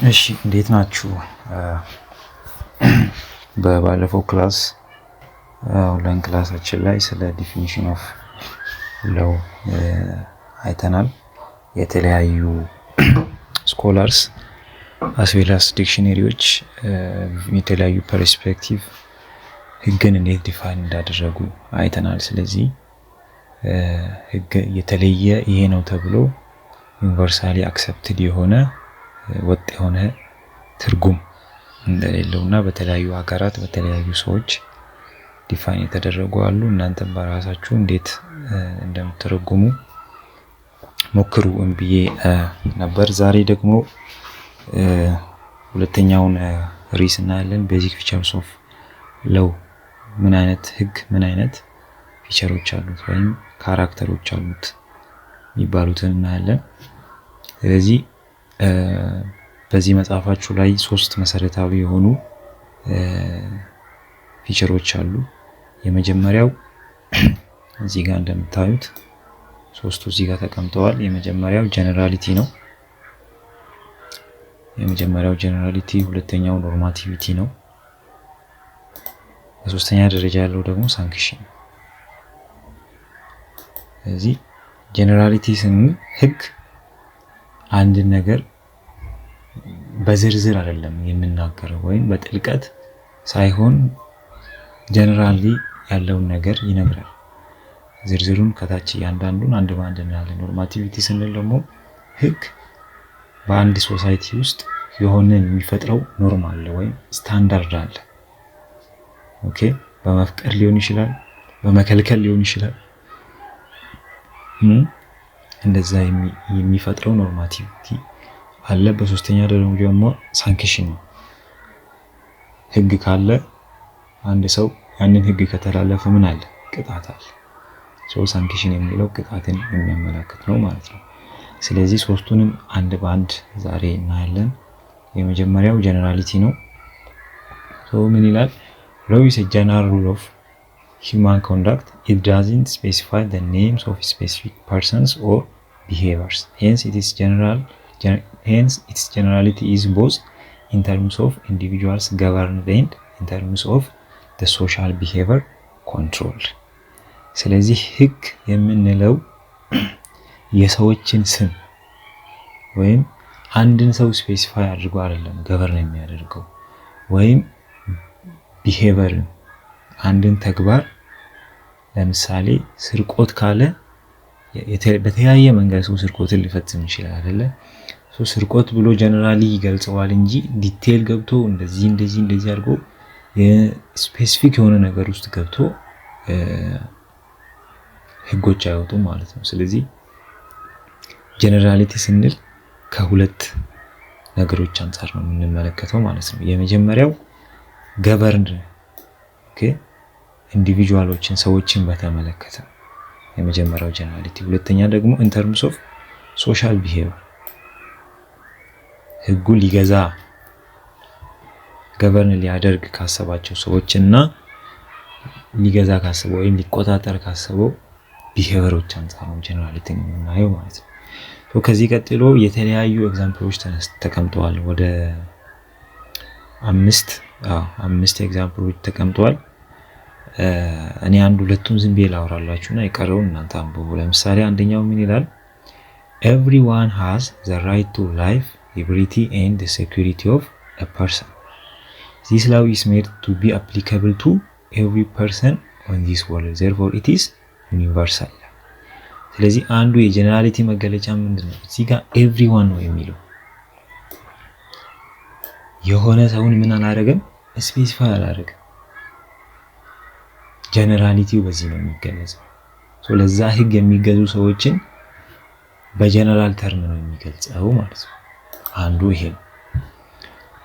እሺ እንዴት ናችሁ? በባለፈው ክላስ ኦንላይን ክላሳችን ላይ ስለ ዲፊኒሽን ኦፍ ሎው አይተናል። የተለያዩ ስኮላርስ አስዌላስ ዲክሽነሪዎች የተለያዩ ፐርስፔክቲቭ ህግን እንዴት ዲፋይን እንዳደረጉ አይተናል። ስለዚህ ህግ የተለየ ይሄ ነው ተብሎ ዩኒቨርሳሊ አክሰፕትድ የሆነ ወጥ የሆነ ትርጉም እንደሌለውና በተለያዩ ሀገራት በተለያዩ ሰዎች ዲፋይን የተደረጉ አሉ። እናንተም በራሳችሁ እንዴት እንደምትተረጉሙ ሞክሩ ብዬ ነበር። ዛሬ ደግሞ ሁለተኛውን ርዕስ እናያለን። ቤዚክ ፊቸርስ ኦፍ ሎው፣ ምን አይነት ህግ ምን አይነት ፊቸሮች አሉት ወይም ካራክተሮች አሉት የሚባሉትን እናያለን። ስለዚህ በዚህ መጽሐፋችሁ ላይ ሶስት መሰረታዊ የሆኑ ፊቸሮች አሉ። የመጀመሪያው እዚህ ጋር እንደምታዩት ሶስቱ እዚህ ጋር ተቀምጠዋል። የመጀመሪያው ጀነራሊቲ ነው። ሁለተኛው ኖርማቲቪቲ ነው። በሶስተኛ ደረጃ ያለው ደግሞ ሳንክሽን። ስለዚህ ጀነራሊቲ ስንል ህግ አንድ ነገር በዝርዝር አይደለም የምናገረው ወይም በጥልቀት ሳይሆን ጀነራሊ ያለውን ነገር ይነግራል። ዝርዝሩን ከታች እያንዳንዱን አንድ ባንድ እናያለን። ኖርማቲቪቲ ስንል ደግሞ ህግ በአንድ ሶሳይቲ ውስጥ የሆነ የሚፈጥረው ኖርም አለ ወይም ስታንዳርድ አለ። ኦኬ፣ በመፍቀድ ሊሆን ይችላል፣ በመከልከል ሊሆን ይችላል። እንደዛ የሚፈጥረው ኖርማቲቪቲ አለ። በሶስተኛ ደረጃ ደግሞ ሳንክሽን ነው። ህግ ካለ አንድ ሰው ያንን ህግ ከተላለፈ ምን አለ? ቅጣት አለ። ሳንክሽን የሚለው ቅጣትን የሚያመለክት ነው ማለት ነው። ስለዚህ ሶስቱንም አንድ በአንድ ዛሬ እናያለን። የመጀመሪያው ጀነራሊቲ ነው። ምን ይላል? ሎው is a general rule of human conduct. It doesn't specify the names of specific persons or behaviors. Hence its generality is both in terms of individuals governed and in terms of the social behavior controlled. ስለዚህ ህግ የምንለው የሰዎችን ስም ወይም አንድን ሰው ስፔሲፋይ አድርጎ አይደለም ገቨርን የሚያደርገው፣ ወይም ቢሄቨር አንድን ተግባር ለምሳሌ ስርቆት ካለ በተለያየ መንገድ ሰው ስርቆትን ሊፈጽም ይችላል አይደለ? ስርቆት ብሎ ጀነራሊ ይገልጸዋል እንጂ ዲቴል ገብቶ እንደዚህ አድርጎ የስፔሲፊክ የሆነ ነገር ውስጥ ገብቶ ህጎች አይወጡም ማለት ነው። ስለዚህ ጀነራሊቲ ስንል ከሁለት ነገሮች አንፃር ነው የምንመለከተው ማለት ነው። የመጀመሪያው ገቨርንድ ኢንዲቪጁዋሎችን ሰዎችን በተመለከተ የመጀመሪያው ጀነራሊቲ። ሁለተኛ ደግሞ ኢን ተርምስ ኦፍ ሶሻል ቢሄቪየር ህጉ ሊገዛ ገቨርን ሊያደርግ ካሰባቸው ሰዎችና ሊገዛ ካሰበው ወይም ሊቆጣጠር ካሰበው ቢሄቪየሮች አንፃር ነው ጀነራሊቲ የምናየው ማለት ነው። ከዚህ ቀጥሎ የተለያዩ ኤግዛምፕሎች ተቀምጠዋል። ወደ አምስት ኤግዛምፕሎች ተቀምጠዋል። እኔ አንድ ሁለቱን ዝም ብዬ ላወራላችሁና የቀረውን እናንተ አንብቡ። ለምሳሌ አንደኛው ምን ይላል? Everyone has the right to life, liberty and the security of a person. This law is made to be applicable to every person on this world. Therefore it is universal. ስለዚህ አንዱ የጀነራሊቲ መገለጫ ምንድነው? እዚህ ጋር ኤቭሪዋን ነው የሚለው የሆነ ሰውን ምን አላደረገም? ስፔሲፋይ አላደረገም። ጀነራሊቲው በዚህ ነው የሚገለጸው። ለዛ ህግ የሚገዙ ሰዎችን በጀነራል ተርም ነው የሚገልጸው ማለት ነው። አንዱ ይሄ ነው።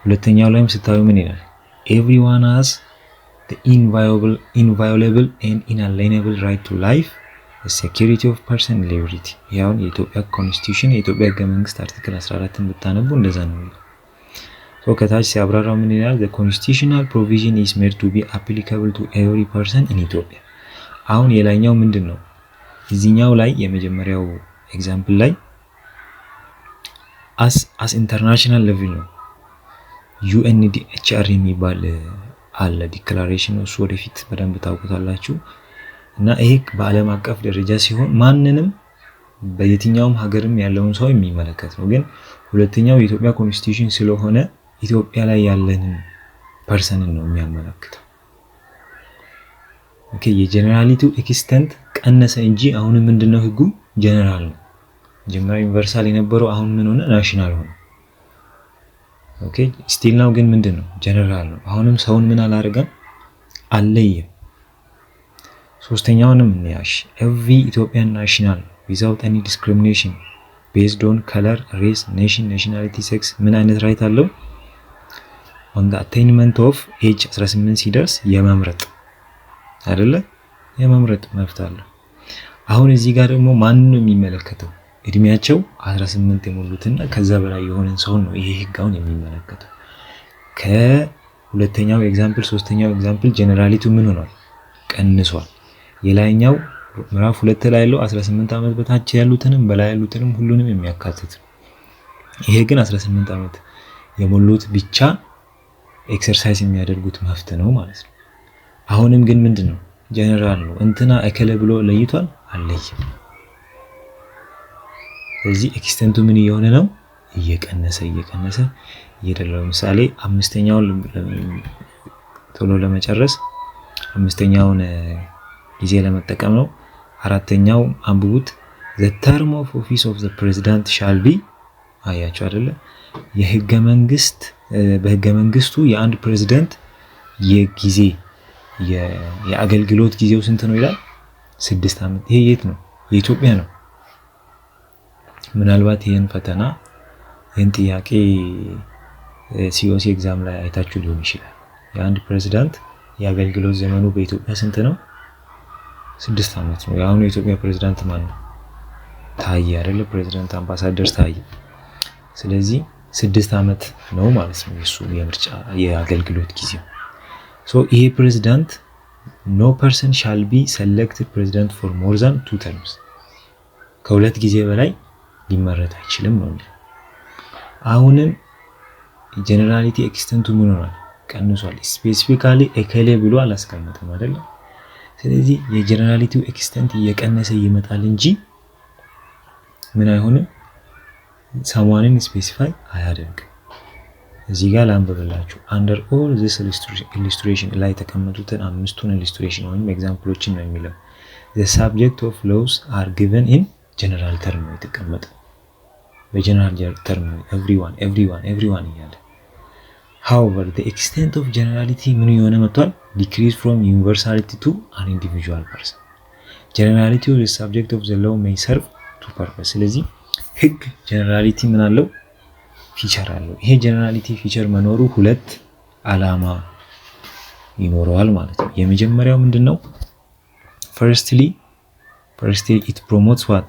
ሁለተኛው ላይም ስታዩ ምን ይላል? Everyone has the inviolable and inalienable right to life, the security of person, liberty. ያው የኢትዮጵያ ኮንስቲቲዩሽን የኢትዮጵያ ህገ መንግስት አርቲክል 14ን ብታነቡ እንደዛ ነው የሚለው። ከታች ሲያብራራው ምን ይላል? The constitutional provision is made to be applicable to every person in Ethiopia. አሁን የላይኛው ምንድነው? እዚህኛው ላይ የመጀመሪያው ኤግዛምፕል ላይ as international level ነው UNHCR የሚባል አለ ዲክላሬሽን፣ እሱ ወደፊት በደንብ ታውቁታላችሁ። እና ይሄ በዓለም አቀፍ ደረጃ ሲሆን ማንንም በየትኛውም ሀገርም ያለውን ሰው የሚመለከት ነው። ግን ሁለተኛው የኢትዮጵያ ኮንስቲቱሽን ስለሆነ ኢትዮጵያ ላይ ያለንን ፐርሰንን ነው የሚያመለክተው። ኦኬ የጀነራሊቲው ኤክስተንት ቀነሰ እንጂ አሁን ምንድነው ህጉ ጀነራል ነው። መጀመሪያ ዩኒቨርሳል የነበረው አሁን ምን ሆነ ናሽናል ሆነ። ኦኬ ስቲል ነው ግን ምንድነው ጀነራል ነው። አሁንም ሰውን ምን አላደረገም አለየም። ሶስተኛውንም እንያሽ every Ethiopian national without any discrimination based on color, race, nation, nationality, sex ምን አይነት ራይት አለው on the attainment of age 18 ሲደርስ የመምረጥ አይደለ የመምረጥ መብት አለው። አሁን እዚህ ጋር ደግሞ ማን ነው የሚመለከተው? እድሜያቸው 18 የሞሉትና ከዛ በላይ የሆነን ሰው ነው ይሄ ህጋውን የሚመለከተው። ከሁለተኛው ኤግዛምፕል ሶስተኛው ኤግዛምፕል ጀነራሊቲው ምን ሆኗል ቀንሷል። የላይኛው ምዕራፍ 2 ላይ ያለው 18 ዓመት በታች ያሉትንም በላይ ያሉትንም ሁሉንም የሚያካትት። ይሄ ግን 18 ዓመት የሞሉት ብቻ ኤክሰርሳይዝ የሚያደርጉት መብት ነው ማለት ነው። አሁንም ግን ምንድነው ጀነራል ነው። እንትና እከለ ብሎ ለይቷል አለይም። ስለዚህ ኤክስተንቱ ምን እየሆነ ነው እየቀነሰ እየደረሰ። ምሳሌ አምስተኛውን ቶሎ ለመጨረስ አምስተኛውን ጊዜ ለመጠቀም ነው። አራተኛው አንብቡት the term of office of the president shall be አያችሁ አይደለ በህገ መንግስቱ የአንድ ፕሬዝዳንት የጊዜ የአገልግሎት ጊዜው ስንት ነው ይላል 6 ዓመት። ይሄ የት ነው የኢትዮጵያ ነው። ምናልባት ይሄን ፈተና ይሄን ጥያቄ ሲኦሲ ኤግዛም ላይ አይታችሁ ሊሆን ይችላል። የአንድ ፕሬዝዳንት የአገልግሎት ዘመኑ በኢትዮጵያ ስንት ነው 6 ዓመት ነው። ያው የኢትዮጵያ ፕሬዝዳንት ማን ነው ታዬ አይደለ ፕሬዝዳንት አምባሳደር ታዬ። ስለዚህ 6 ዓመት ነው ማለት ነው የሱ የምርጫ የአገልግሎት ጊዜው። ሶ ይሄ ፕሬዝዳንት no person shall be selected president for more than 2 terms ከሁለት ጊዜ በላይ ሊመረጥ አይችልም ነው። አሁንም ጀነራሊቲ ኤክስተንቱ ምን ሆኗል ቀንሷል። ስፔሲፊካሊ ኤከሌ ብሎ አላስቀመጠም አይደለ። ስለዚህ የጀነራሊቲው ኤክስተንት እየቀነሰ ይመጣል እንጂ ምን አይሆንም someone ስፔሲፋይ አያደርግም። እዚህ ጋር ላንብብላችሁ under all this illustration ላይ ተቀመጡትን አምስቱን ኢሉስትሬሽን ወይም ኤግዛምፕሎችን ነው የሚለው the subject of laws are given in general term ነው የተቀመጠው በጀነራል ተርም everyone እያለ however the extent of generality ምን የሆነ መጥቷል decrease from universality to an individual person generality is subject of the law may serve two purpose ስለዚህ ህግ generality ምን አለው ፊቸር አለው ይሄ generality ፊቸር መኖሩ ሁለት አላማ ይኖረዋል ማለት ነው የመጀመሪያው ምንድነው firstly it promotes what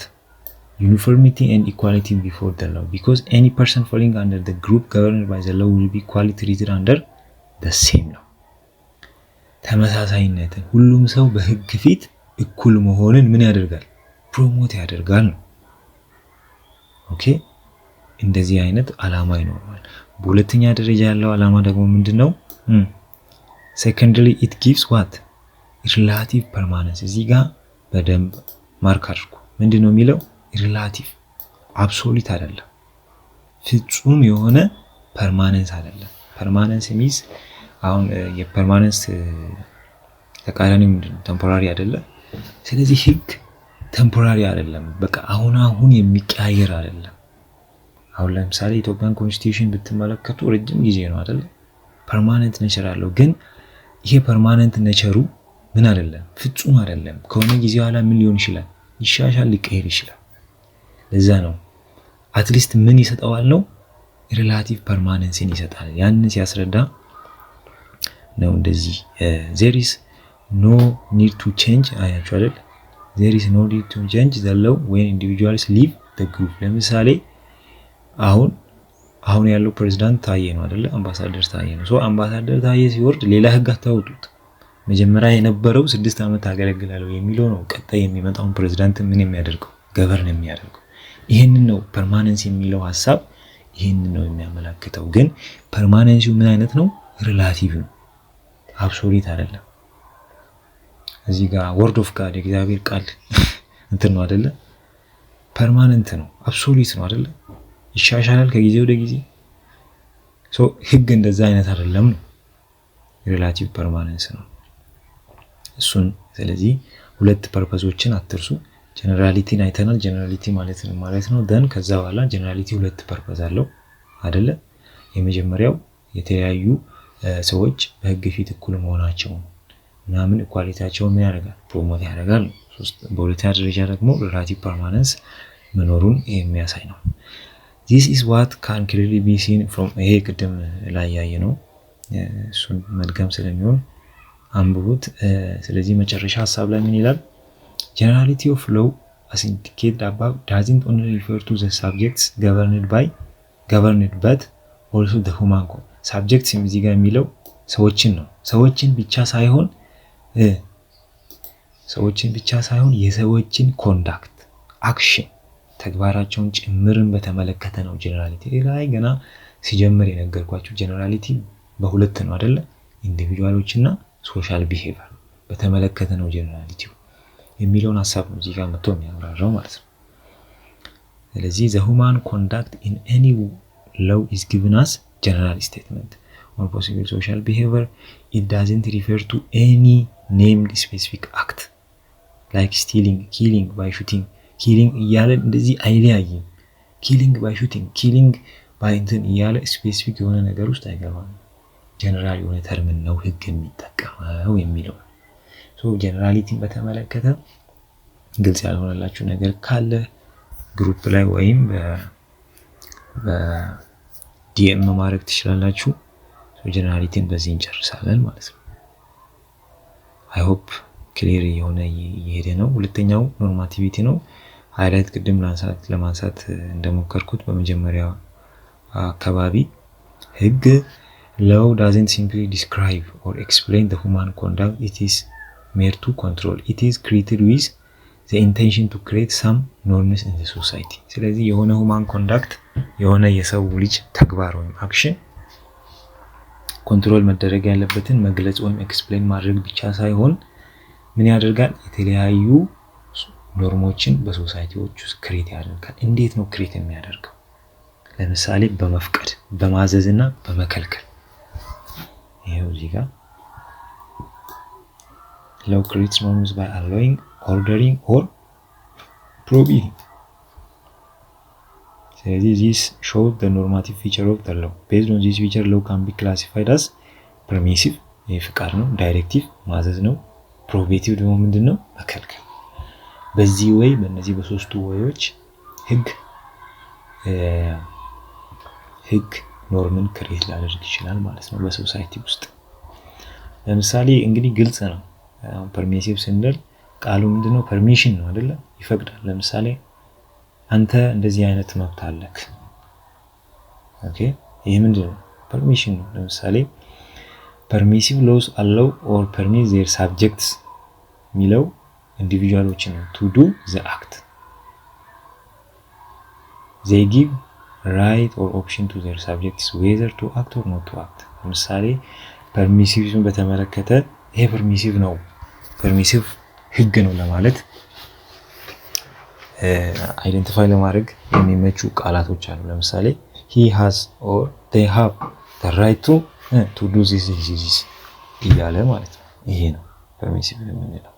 uniformity and equality before the law because any person falling under the group governed by the law will be equally treated under the same law ተመሳሳይነትን ሁሉም ሰው በህግ ፊት እኩል መሆንን ምን ያደርጋል ፕሮሞት ያደርጋል ነው ኦኬ እንደዚህ አይነት አላማ ይኖራል በሁለተኛ ደረጃ ያለው አላማ ደግሞ ምንድነው secondly it gives what relative permanence እዚህ ጋር በደንብ ማርክ አድርጉ ምንድነው የሚለው relative absolute አይደለም ፍጹም የሆነ permanence አይደለም permanence means አሁን የpermanence ተቃራኒ ምንድነው temporary አይደለም ስለዚህ ህግ temporary አይደለም በቃ አሁን የሚቀያየር አይደለም አሁን ለምሳሌ ኢትዮጵያን ኮንስቲቱሽን ብትመለከቱ ረጅም ጊዜ ነው አይደል permanent nature አለው ግን ይሄ permanent nature ምን አይደለም ፍጹም አይደለም ከሆነ ጊዜ በኋላ ምን ሊሆን ይችላል ይሻሻል ሊቀየር ይችላል ለዛ ነው አትሊስት ምን ይሰጣዋል ነው relative permanence ይሰጣል ያንን ሲያስረዳ ነው እንደዚህ there is no need to change አያችሁ አይደል there is no need to change the law when individuals leave the group ለምሳሌ አሁን ያለው ፕሬዝዳንት ታዬ ነው አይደል አምባሳደር ታዬ ነው ሶ አምባሳደር ታዬ ሲወርድ ሌላ ህግ አታውጡት መጀመሪያ የነበረው 6 ዓመት አገለግላለው የሚለው ነው ቀጣይ የሚመጣውን ፕሬዝዳንት ምን የሚያደርገው ገቨርን የሚያደርገው ይሄንን ነው ፐርማነንስ የሚለው ሐሳብ ይህን ነው የሚያመለክተው። ግን ፐርማነንሲው ምን አይነት ነው? ሪላቲቭ ነው፣ አብሶሉት አይደለም። እዚህ ጋር ወርድ ኦፍ ጋድ የእግዚአብሔር ቃል እንትን ነው አይደለ? ፐርማነንት ነው፣ አብሶሉት ነው አይደለ? ይሻሻላል ከጊዜ ወደ ጊዜ። ህግ እንደዛ አይነት አይደለም ነው፣ ሪላቲቭ ፐርማነንስ ነው እሱን። ስለዚህ ሁለት ፐርፐዞችን አትርሱ። ጀነራሊቲን አይተናል። ጀነራሊቲ ማለት ነው ደን ከዛ በኋላ ጀነራሊቲ ሁለት ፐርፐዝ አለው አይደለ? የመጀመሪያው የተለያዩ ሰዎች በህግ ፊት እኩል መሆናቸው ምናምን ኢኳሊቲያቸውን ምን ያደርጋል? ፕሮሞት ያደርጋል። በሁለተኛ ደረጃ ደግሞ ሪላቲቭ ፐርማነንስ መኖሩን የሚያሳይ ነው። this is what can clearly be seen from ይሄ ቅድም ላይ ያየ ነው። እሱን መድገም ስለሚሆን አንብቡት። ስለዚህ መጨረሻ ሀሳብ ላይ ምን ይላል? generality of law as indicated above doesn't only refer to the subjects governed but also the human code. subjects እዚህ ጋር የሚለው ሰዎችን ነው። ሰዎችን ብቻ ሳይሆን የሰዎችን ኮንዳክት አክሽን ተግባራቸውን ጭምርን በተመለከተ ነው ጀነራሊቲ። ላይ ገና ሲጀምር የነገርኳችሁ ጀነራሊቲ በሁለት ነው አይደለ? ኢንዲቪጁዋሎች እና ሶሻል ቢሄቪየር በተመለከተ ነው ጀነራሊቲው የሚለውን ሐሳብ ነው እዚህ ጋር መጥቶ የሚያብራራው ማለት ነው። ስለዚህ the human conduct in any law is given as general statement on possible social behavior. It doesn't refer to any named specific act like stealing, killing by shooting. killing እያለ እንደዚህ አይለያይም። killing by shooting, killing by እንትን እያለ ስፔሲፊክ የሆነ ነገር ውስጥ አይገባም። ጀነራል የሆነ ተርም ነው ህግ የሚጠቀመው የሚለው። ጀነራሊቲን በተመለከተ ግልጽ ያልሆነላችሁ ነገር ካለ ግሩፕ ላይ ወይም በዲኤም ማድረግ ትችላላችሁ። ጀነራሊቲን በዚህ እንጨርሳለን ማለት ነው። አይ ሆፕ ክሊር የሆነ እየሄደ ነው። ሁለተኛው ኖርማቲቪቲ ነው። ሃይላይት ቅድም ለማንሳት እንደሞከርኩት በመጀመሪያ አካባቢ ህግ law doesn't simply describe or explain the human conduct. It is mere to control. It is created with the intention to create some norms in the society. ስለዚህ የሆነ human conduct የሆነ የሰው ልጅ ተግባር ወይም አክሽን ኮንትሮል መደረግ ያለበትን መግለጽ ወይም ኤክስፕሌን ማድረግ ብቻ ሳይሆን ምን ያደርጋል? የተለያዩ ኖርሞችን በሶሳይቲዎች ውስጥ ክሬት ያደርጋል። እንዴት ነው ክሬት የሚያደርገው? ለምሳሌ በመፍቀድ በማዘዝና በመከልከል። ይሄው እዚህ ጋር law creates norms by allowing, ordering or prohibiting. ስለዚህ this shows the normative feature of the law. Based on this feature, law can be classified as permissive, ይሄ ፍቃድ ነው። ዳይሬክቲቭ ማዘዝ ነው። ፕሮሂቢቲቭ ደግሞ ምንድነው? መከልከል። በዚህ ወይ በእነዚህ በሶስቱ ወዮች ህግ ኖርምን ክሬት ሊያደርግ ይችላል ማለት ነው በሶሳይቲ ውስጥ። ለምሳሌ እንግዲህ ግልጽ ነው። ፐርሚሲቭ ስንል ቃሉ ምንድነው? ፐርሚሽን ነው አይደለ? ይፈቅዳል። ለምሳሌ አንተ እንደዚህ አይነት መብት አለክ። ኦኬ፣ ይሄ ምንድነው? ፐርሚሽን ነው። ለምሳሌ permissive laws allow or permit their subjects ሚለው ኢንዲቪጁዋሎችን ነው to do the act. They give right or option to their subjects whether to act or not to act. ለምሳሌ ፐርሚሲቭን በተመለከተ ይሄ ፐርሚሲቭ ነው፣ ፐርሚሲቭ ህግ ነው ለማለት አይደንቲፋይ ለማድረግ የሚመቹ ቃላቶች አሉ። ለምሳሌ he has or they have the right to do this እያለ ማለት ነው። ይሄ ነው ፐርሚሲቭ የምንለው።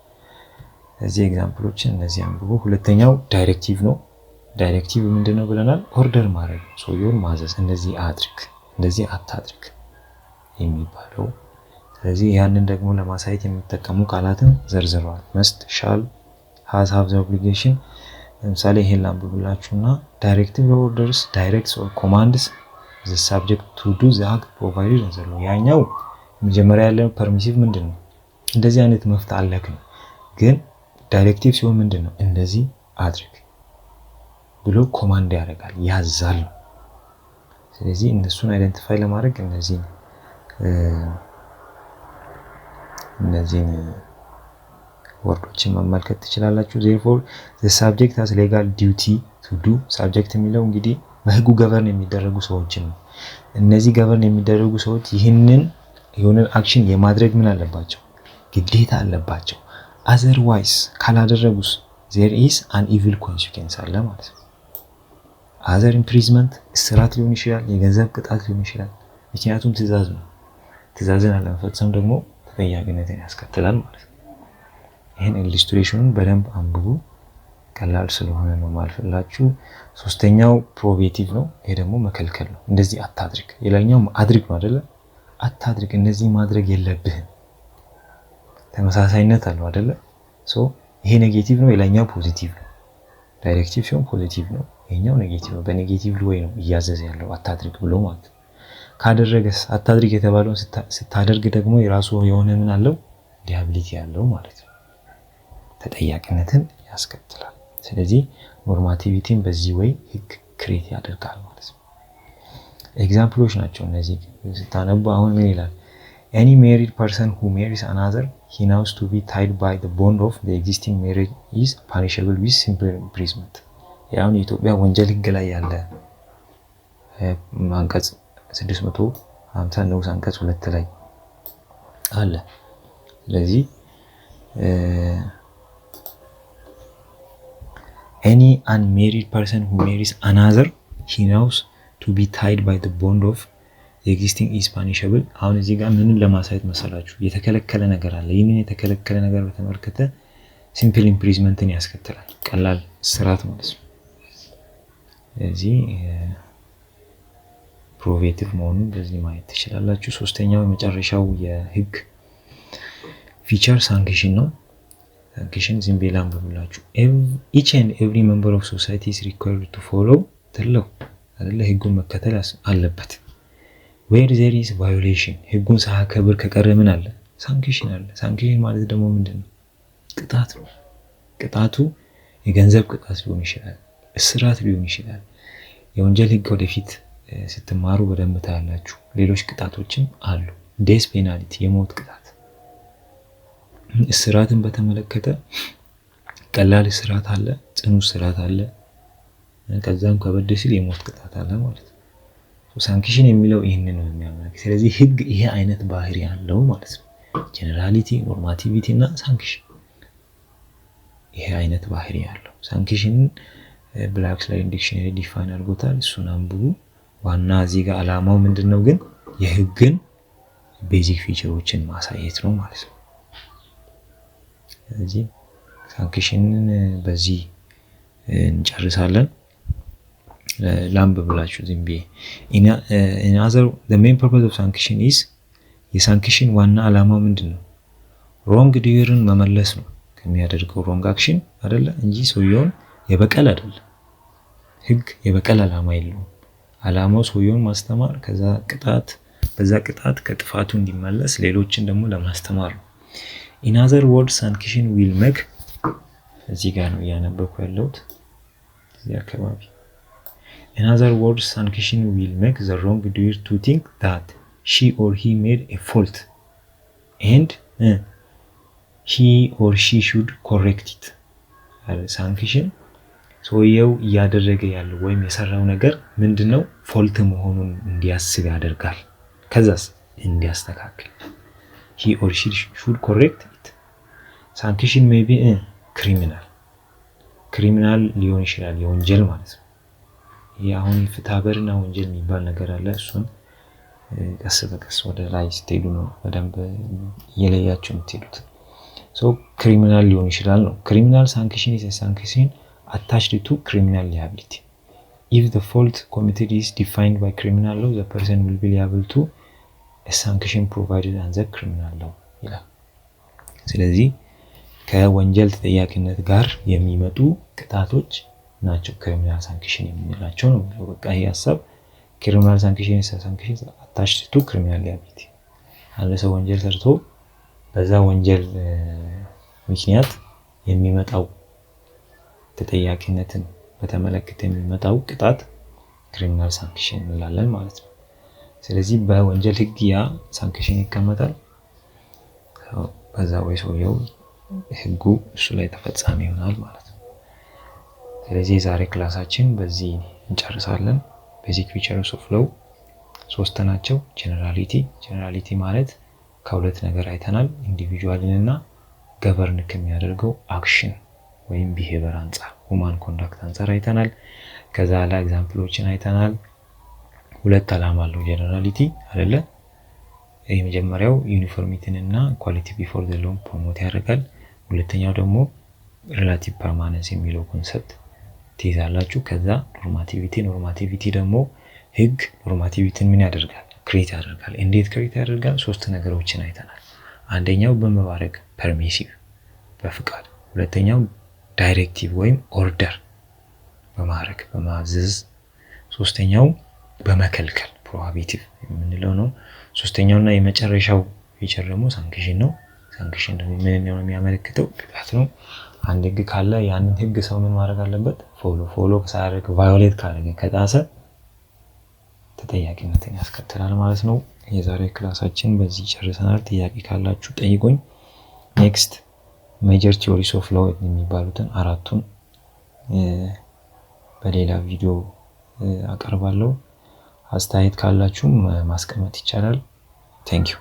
እዚህ ኤግዛምፕሎችን እነዚህ አንብቡ። ሁለተኛው ዳይሬክቲቭ ነው። ዳይሬክቲቭ ምንድነው ብለናል? ኦርደር ማድረግ፣ ሰውየውን ማዘዝ፣ እንደዚህ አድርግ፣ እንደዚህ አታድርግ የሚባለው። ስለዚህ ያንን ደግሞ ለማሳየት የሚጠቀሙ ቃላትን ዘርዝረዋል። must, shall, has, have the obligation። ለምሳሌ ይሄን ላንብብላችሁና ዳይሬክቲቭ orders directs or commands the subject to do the act provided in the law። ያኛው መጀመሪያ ያለው ፐርሚሲቭ ምንድነው? እንደዚህ አይነት መፍት አለክ ነው። ግን ዳይሬክቲቭ ሲሆን ምንድነው? እንደዚህ አድርግ ብሎ ኮማንድ ያደርጋል፣ ያዛል። ስለዚህ እነሱን አይደንቲፋይ ለማድረግ እነዚህን ወርዶችን መመልከት ትችላላችሁ። therefore the subject has legal duty to do። subject የሚለው እንግዲህ በህጉ ገቨርን የሚደረጉ ሰዎችን ነው። እነዚህ ገቨርን የሚደረጉ ሰዎች ይህንን የሆነ አክሽን የማድረግ ምን አለባቸው? ግዴታ አለባቸው። otherwise ካላደረጉስ there is an evil consequence አለ ማለት ነው። other imprisonment እስራት ሊሆን ይችላል፣ የገንዘብ ቅጣት ሊሆን ይችላል። ምክንያቱም ትእዛዝ ነው። ትእዛዝን አለመፈጸም ደግሞ ተጠያቂነትን ያስከትላል ማለት ነው። ይሄን ኢሉስትሬሽኑን በደንብ አንብቡ። ቀላል ስለሆነ ነው ማልፈላችሁ። ሶስተኛው ፕሮቤቲቭ ነው። ይሄ ደግሞ መከልከል ነው። እንደዚህ አታድርግ። ሌላኛው አድርግ ነው አይደለ? አታድርግ፣ እንደዚህ ማድረግ የለብህም። ተመሳሳይነት አለው አይደለ? ይሄ ኔጌቲቭ ነው፣ ሌላኛው ፖዚቲቭ ነው። ዳይሬክቲቭ ሲሆን ፖዚቲቭ ነው፣ ይሄኛው ኔጌቲቭ ነው። በኔጌቲቭ ወይ ነው እያዘዘ ያለው አታድርግ ብሎ ማለት ነው። ካደረገስ አታድርግ የተባለውን ስታደርግ ደግሞ የራሱ የሆነ ምን አለው? ሊያቢሊቲ ያለው ማለት ነው። ተጠያቂነትን ያስከትላል። ስለዚህ ኖርማቲቪቲን በዚህ ወይ ህግ ክሬት ያደርጋል ማለት ነው። ኤግዛምፕሎች ናቸው እነዚህ ስታነቡ። አሁን ምን ይላል? any married person who marries another he knows to be tied by the bond of the existing marriage is punishable with simple imprisonment። ያው የኢትዮጵያ ወንጀል ህግ ላይ ያለ አንቀጽ 650 ንዑስ አንቀጽ 2 ላይ አለ። ስለዚህ any unmarried person who marries another he knows to be tied by the bond of the existing is punishable። አሁን እዚህ ጋር ምንን ለማሳየት መሰላችሁ? የተከለከለ ነገር አለ። ይህንን የተከለከለ ነገር በተመለከተ ሲምፕል ኢምፕሪዝመንትን ያስከትላል፣ ቀላል እስራት ማለት ነው። ስለዚህ ፕሮቤቲቭ መሆኑን በዚህ ማየት ትችላላችሁ። ሶስተኛው የመጨረሻው የህግ ፊቸር ሳንክሽን ነው። ሳንክሽን ዝም ብዬ ላንብብላችሁ። each and every member of society is required to follow ተለው አይደለ? ህጉን መከተል አለበት። where there is violation ህጉን ሳያከብር ከቀረ ምን አለ? ሳንክሽን አለ። ሳንክሽን ማለት ደግሞ ምንድነው? ቅጣት ነው። ቅጣቱ የገንዘብ ቅጣት ሊሆን ይችላል፣ እስራት ሊሆን ይችላል። የወንጀል ህግ ወደፊት ስትማሩ በደንብ ታያላችሁ። ሌሎች ቅጣቶችም አሉ። ዴስ ፔናልቲ የሞት ቅጣት። እስራትን በተመለከተ ቀላል እስራት አለ፣ ጽኑ እስራት አለ፣ ከዛም ከበድ ሲል የሞት ቅጣት አለ ማለት ነው። ሳንክሽን የሚለው ይሄንን ነው የሚያመለክተው። ስለዚህ ህግ ይሄ አይነት ባህሪ ያለው ማለት ነው። ጀነራሊቲ፣ ኖርማቲቪቲ እና ሳንክሽን ይሄ አይነት ባህሪ ያለው። ሳንክሽን ብላክስ ላይ ዲክሽነሪ ዲፋይን አድርጎታል። እሱን አንብቡ። ዋና እዚህ ጋር አላማው ምንድነው ግን የህግን ቤዚክ ፊቸሮችን ማሳየት ነው ማለት ነው። ስለዚህ ሳንክሽንን በዚህ እንጨርሳለን። ላንብብላችሁ ዝም ብዬ። in other the main purpose of sanction is የሳንክሽን ዋና አላማው ምንድነው? ሮንግ ዲዩርን መመለስ ነው ከሚያደርገው ሮንግ አክሽን አይደለ እንጂ ሰውየውን የበቀል አይደለም። ህግ የበቀል አላማ የለውም። አላማው ሰውየውን ማስተማር፣ ከዛ ቅጣት፣ በዛ ቅጣት ከጥፋቱ እንዲመለስ ሌሎችን ደግሞ ለማስተማር ነው። in other words sanction will make እዚህ ጋር ነው ያነበብኩ ያለሁት እዚህ አካባቢ። in other words sanction will make the wrong doer to think that she or he made a fault and he or she should correct it። ሳንክሽን ሰውየው እያደረገ ያለው ወይም የሰራው ነገር ምንድነው ፎልት መሆኑን እንዲያስብ ያደርጋል። ከዛስ እንዲያስተካክል he or she should correct it። sanction may be criminal ሊሆን ይችላል፣ የወንጀል ማለት ነው። ያሁን ፍትሐብሔርና ወንጀል የሚባል ነገር አለ። እሱን ቀስ በቀስ ወደ ላይ ስትሄዱ ነው በደንብ እየለያችሁ የምትሄዱት። ክሪሚናል ሊሆን ይችላል ነው። criminal sanction is a sanction attached to criminal liability. if the fault committed is defined by criminal law the person will be liable to a sanction provided under criminal law ይላል። ስለዚህ ከወንጀል ተጠያቂነት ጋር የሚመጡ ቅጣቶች ናቸው ክሪሚናል ሳንክሽን የምንላቸው ነው። በቃ ይሄ ሐሳብ ክሪሚናል ሳንክሽን ሳንክሽን attached to criminal liability። አንድ ሰው ወንጀል ሰርቶ በዛ ወንጀል ምክንያት የሚመጣው ተጠያቂነትን በተመለከተ የሚመጣው ቅጣት ክሪሚናል ሳንክሽን እንላለን ማለት ነው። ስለዚህ በወንጀል ህግ ያ ሳንክሽን ይቀመጣል። በዛ ወይ ሰውየው ህጉ እሱ ላይ ተፈጻሚ ይሆናል ማለት ነው። ስለዚህ ዛሬ ክላሳችን በዚህ እንጨርሳለን። ቤዚክ ፊቸርስ ኦፍ ሎው 3 ናቸው። ጀነራሊቲ ማለት ከሁለት ነገር አይተናል። ኢንዲቪጁዋልን እና ገቨርን ከሚያደርገው አክሽን ወይም ቢሄቨር አንፃር ሁማን ኮንዳክት አንፃር አይተናል። ከዛ ላይ ኤግዛምፕሎችን አይተናል። ሁለት ዓላማ አለው ጀነራሊቲ አይደለ? የመጀመሪያው ዩኒፎርሚቲን እና ኳሊቲ ቢፎር ዘ ሎው ፕሮሞት ያደርጋል። ሁለተኛው ደግሞ ሪላቲቭ ፐርማነንስ የሚለው ኮንሰፕት ትይዛላችሁ። ከዛ ኖርማቲቪቲ ደግሞ ህግ ኖርማቲቪቲን ምን ያደርጋል? ክሬት ያደርጋል። እንዴት ክሬት ያደርጋል? 3 ነገሮችን አይተናል። አንደኛው በመባረክ ፐርሚሲቭ በፍቃድ፣ ሁለተኛው ዳይሬክቲቭ ወይም ኦርደር በማድረግ በማዘዝ፣ ሶስተኛው በመከልከል ፕሮሂቢቲቭ የምንለው ነው። ሶስተኛውና የመጨረሻው ፊቸር ደግሞ ሳንክሽን ነው። ሳንክሽን ደግሞ ምን ነው የሚያመለክተው? ቅጣት ነው። አንድ ህግ ካለ ያንን ህግ ሰው ምን ማድረግ አለበት? ፎሎ ሳያደርግ ቫዮሌት ካደረገ ከጣሰ ተጠያቂነትን ያስከትላል ማለት ነው። የዛሬ ክላሳችን በዚህ ጨርሰናል። ጥያቄ ካላችሁ ጠይቁኝ። ኔክስት ሜጀር ቲዮሪስ ኦፍ ሎው የሚባሉትን 4ቱን በሌላ ቪዲዮ አቀርባለሁ። አስተያየት ካላችሁም ማስቀመጥ ይቻላል። ቴንክ ዩ